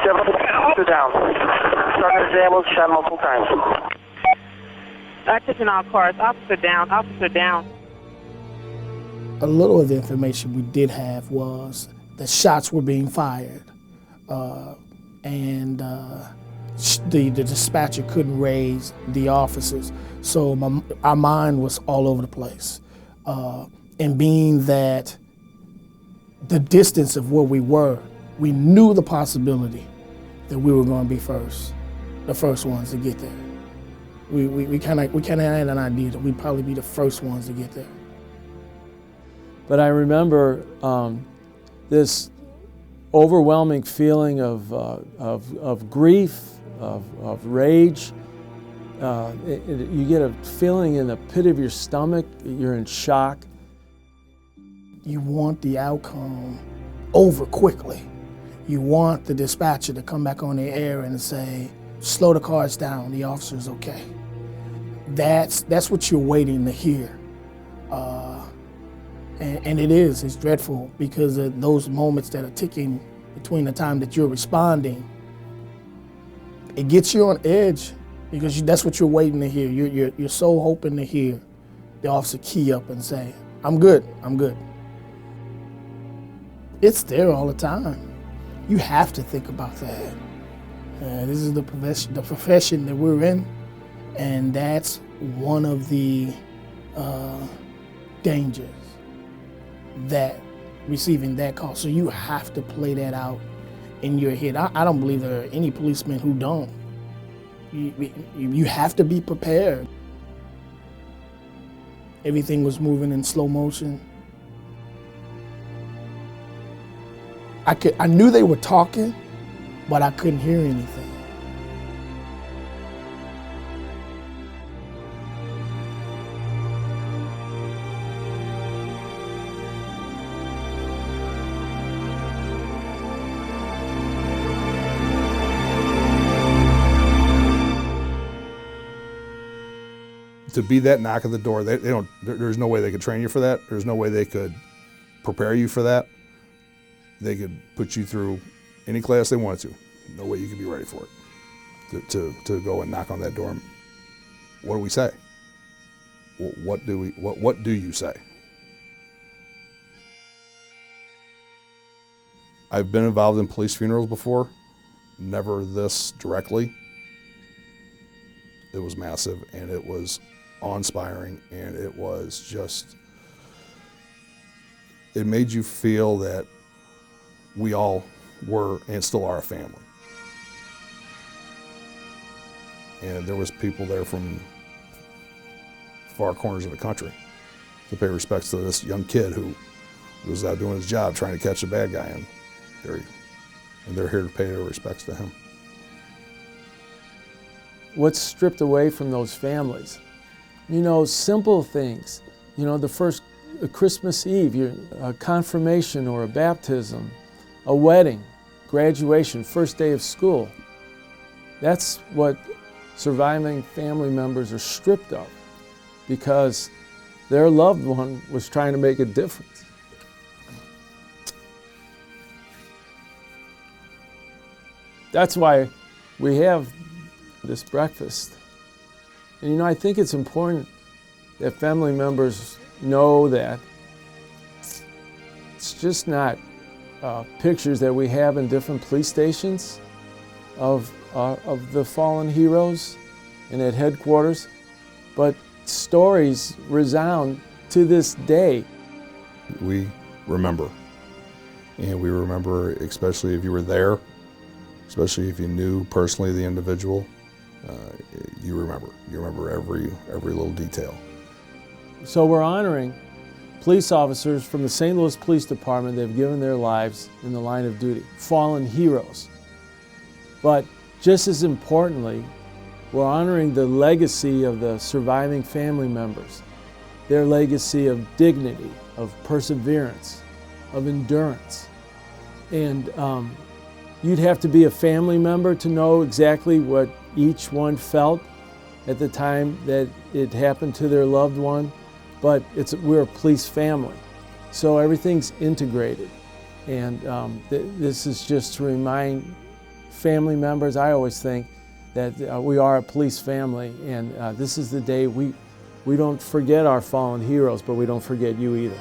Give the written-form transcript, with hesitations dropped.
Officer down. Sergeant Samuels shot multiple times. Attention all cars. Officer down. Officer down. A little of the information we did have was the shots were being fired, and the dispatcher couldn't raise the officers. So our mind was all over the place. And being that the distance of where we were, we knew the possibility that we were going to be the first ones to get there. We kind of had an idea that we'd probably be the first ones to get there. But I remember this overwhelming feeling of grief, of rage. You get a feeling in the pit of your stomach. You're in shock. You want the outcome over quickly. You want the dispatcher to come back on the air and say, slow the cars down, the officer's okay. That's what you're waiting to hear. And it's dreadful because of those moments that are ticking between the time that you're responding. It gets you on edge because that's what you're waiting to hear. You're so hoping to hear the officer key up and say, I'm good, I'm good. It's there all the time. You have to think about that. This is the profession that we're in, and that's one of the dangers, that receiving that call. So you have to play that out in your head. I don't believe there are any policemen who don't. You have to be prepared. Everything was moving in slow motion. I knew they were talking, but I couldn't hear anything. To be that knock at the door, they don't. There's no way they could train you for that. There's no way they could prepare you for that. They could put you through any class they wanted to. No way you could be ready for it. To go and knock on that door. What do we say? What do you say? I've been involved in police funerals before, never this directly. It was massive, and it was awe-inspiring, and it was just, it made you feel that we all were and still are a family. And there was people there from far corners of the country to pay respects to this young kid who was out doing his job trying to catch a bad guy, and they're here to pay their respects to him. What's stripped away from those families? You know, simple things. You know, the first Christmas Eve, a confirmation or a baptism, a wedding, graduation, first day of school. That's what surviving family members are stripped of, because their loved one was trying to make a difference. That's why we have this breakfast. And you know, I think it's important that family members know that it's just not pictures that we have in different police stations of the fallen heroes and at headquarters, but stories resound to this day. We remember, and we remember, especially if you were there, especially if you knew personally the individual. You remember every little detail. So we're honoring police officers from the St. Louis Police Department that have given their lives in the line of duty, fallen heroes. But just as importantly, we're honoring the legacy of the surviving family members, their legacy of dignity, of perseverance, of endurance. And you'd have to be a family member to know exactly what each one felt at the time that it happened to their loved one, but we're a police family, so everything's integrated. And this is just to remind family members, I always think that we are a police family, and this is the day we don't forget our fallen heroes, but we don't forget you either.